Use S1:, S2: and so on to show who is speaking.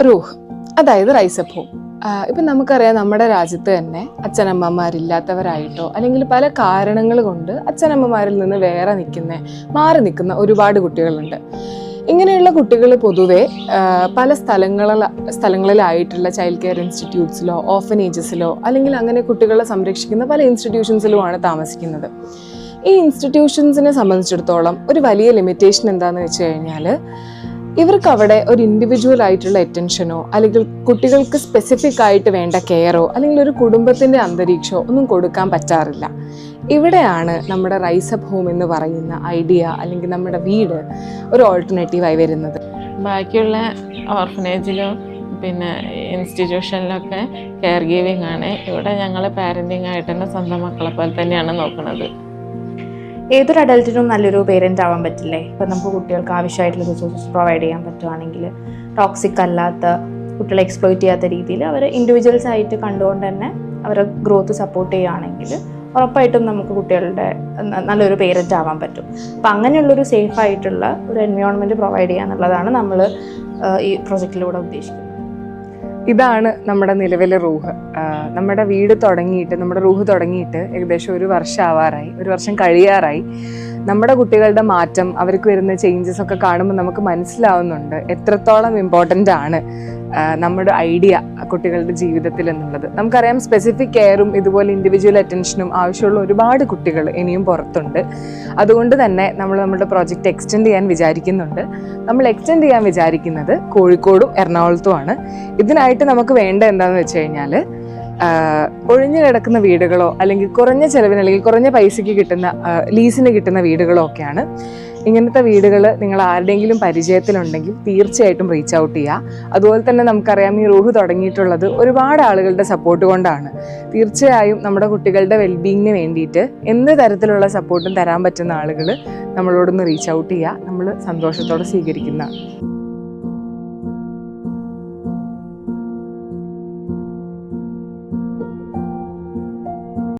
S1: റൂഹ്, അതായത് rise up home. ഇപ്പം നമുക്കറിയാം, നമ്മുടെ രാജ്യത്ത് തന്നെ അച്ഛനമ്മമാരില്ലാത്തവരായിട്ടോ അല്ലെങ്കിൽ പല കാരണങ്ങൾ കൊണ്ട് അച്ഛനമ്മമാരിൽ നിന്ന് മാറി നിൽക്കുന്ന ഒരുപാട് കുട്ടികളുണ്ട്. ഇങ്ങനെയുള്ള കുട്ടികൾ പൊതുവെ പല സ്ഥലങ്ങളിലായിട്ടുള്ള ചൈൽഡ് കെയർ ഇൻസ്റ്റിറ്റ്യൂട്ട്സിലോ ഓർഫനേജസിലോ അല്ലെങ്കിൽ അങ്ങനെ കുട്ടികളെ സംരക്ഷിക്കുന്ന പല ഇൻസ്റ്റിറ്റ്യൂഷൻസിലുമാണ് താമസിക്കുന്നത്. ഈ ഇൻസ്റ്റിറ്റ്യൂഷൻസിനെ സംബന്ധിച്ചിടത്തോളം ഒരു വലിയ ലിമിറ്റേഷൻ എന്താണെന്ന് വെച്ച് കഴിഞ്ഞാൽ, ഇവർക്ക് അവിടെ ഒരു ഇൻഡിവിജ്വൽ ആയിട്ടുള്ള അറ്റൻഷനോ അല്ലെങ്കിൽ കുട്ടികൾക്ക് സ്പെസിഫിക് ആയിട്ട് വേണ്ട കെയറോ അല്ലെങ്കിൽ ഒരു കുടുംബത്തിൻ്റെ അന്തരീക്ഷമോ ഒന്നും കൊടുക്കാൻ പറ്റാറില്ല. ഇവിടെയാണ് നമ്മുടെ റൈസ് അപ്പ് ഹോം എന്ന് പറയുന്ന ഐഡിയ അല്ലെങ്കിൽ നമ്മുടെ വീട് ഒരു ഓൾട്ടർനേറ്റീവായി വരുന്നത്.
S2: ബാക്കിയുള്ള ഓർഫനേജിലും പിന്നെ ഇൻസ്റ്റിറ്റ്യൂഷനിലൊക്കെ കെയർ ഗീവിങ് ആണ്. ഇവിടെ ഞങ്ങൾ പാരൻറ്റിങ് ആയിട്ട് തന്നെ സ്വന്തം മക്കളെ പോലെ തന്നെയാണ് നോക്കുന്നത്.
S3: ഏതൊരു അഡൽറ്റിനും നല്ലൊരു പേരൻ്റ് ആവാൻ പറ്റില്ലേ? ഇപ്പം നമുക്ക് കുട്ടികൾക്ക് ആവശ്യമായിട്ടുള്ള റിസോഴ്സസ് പ്രൊവൈഡ് ചെയ്യാൻ പറ്റുവാണെങ്കിൽ, ടോക്സിക് അല്ലാത്ത, കുട്ടികളെ എക്സ്പ്ലോയിറ്റ് ചെയ്യാത്ത രീതിയിൽ അവർ ഇൻഡിവിജ്വൽസ് ആയിട്ട് കണ്ടുകൊണ്ട് തന്നെ അവരുടെ ഗ്രോത്ത് സപ്പോർട്ട് ചെയ്യുകയാണെങ്കിൽ ഉറപ്പായിട്ടും നമുക്ക് കുട്ടികളുടെ നല്ലൊരു പേരൻ്റ് ആവാൻ പറ്റും. അപ്പം അങ്ങനെയുള്ളൊരു സേഫ് ആയിട്ടുള്ള ഒരു എൻവയോൺമെൻറ്റ് പ്രൊവൈഡ് ചെയ്യുക എന്നുള്ളതാണ് നമ്മൾ ഈ പ്രൊജക്റ്റിലൂടെ ഉദ്ദേശിക്കുന്നത്.
S1: ഇതാണ് നമ്മുടെ നിലവിലെ റൂഹ്. നമ്മുടെ റൂഹ് തുടങ്ങിയിട്ട് ഏകദേശം ഒരു വർഷം കഴിയാറായി. നമ്മുടെ കുട്ടികളുടെ മാറ്റം, അവർക്ക് വരുന്ന ചേഞ്ചസ് ഒക്കെ കാണുമ്പോൾ നമുക്ക് മനസ്സിലാവുന്നുണ്ട് എത്രത്തോളം ഇമ്പോർട്ടൻ്റ് ആണ് നമ്മുടെ ഐഡിയ കുട്ടികളുടെ ജീവിതത്തിൽ എന്നുള്ളത്. നമുക്കറിയാം, സ്പെസിഫിക് കെയറും ഇതുപോലെ ഇൻഡിവിജ്വൽ അറ്റൻഷനും ആവശ്യമുള്ള ഒരുപാട് കുട്ടികൾ ഇനിയും പുറത്തുണ്ട്. അതുകൊണ്ട് തന്നെ നമ്മുടെ പ്രോജക്റ്റ് എക്സ്റ്റെൻഡ് ചെയ്യാൻ വിചാരിക്കുന്നുണ്ട്. നമ്മൾ എക്സ്റ്റെൻഡ് ചെയ്യാൻ വിചാരിക്കുന്നത് കോഴിക്കോടും എറണാകുളത്തുമാണ്. ഇതിനായിട്ട് നമുക്ക് വേണ്ട എന്താണെന്ന് വെച്ച് കഴിഞ്ഞാൽ, ഒഴിഞ്ഞു കിടക്കുന്ന വീടുകളോ അല്ലെങ്കിൽ കുറഞ്ഞ ചെലവിന് അല്ലെങ്കിൽ കുറഞ്ഞ പൈസയ്ക്ക് കിട്ടുന്ന ലീസിന് കിട്ടുന്ന വീടുകളോ ഒക്കെയാണ്. ഇങ്ങനത്തെ വീടുകൾ നിങ്ങൾ ആരുടെയെങ്കിലും പരിചയത്തിലുണ്ടെങ്കിൽ തീർച്ചയായിട്ടും റീച്ച് ഔട്ട് ചെയ്യുക. അതുപോലെ തന്നെ നമുക്കറിയാം, ഈ റൂഹ് തുടങ്ങിയിട്ടുള്ളത് ഒരുപാട് ആളുകളുടെ സപ്പോർട്ട് കൊണ്ടാണ്. തീർച്ചയായും നമ്മുടെ കുട്ടികളുടെ വെൽബീയിങ്ങിന് വേണ്ടിയിട്ട് എന്ത് തരത്തിലുള്ള സപ്പോർട്ടും തരാൻ പറ്റുന്ന ആളുകൾ നമ്മളോടൊന്ന് റീച്ച് ഔട്ട് ചെയ്യുക. നമ്മൾ സന്തോഷത്തോടെ സ്വീകരിക്കുന്നതാണ്.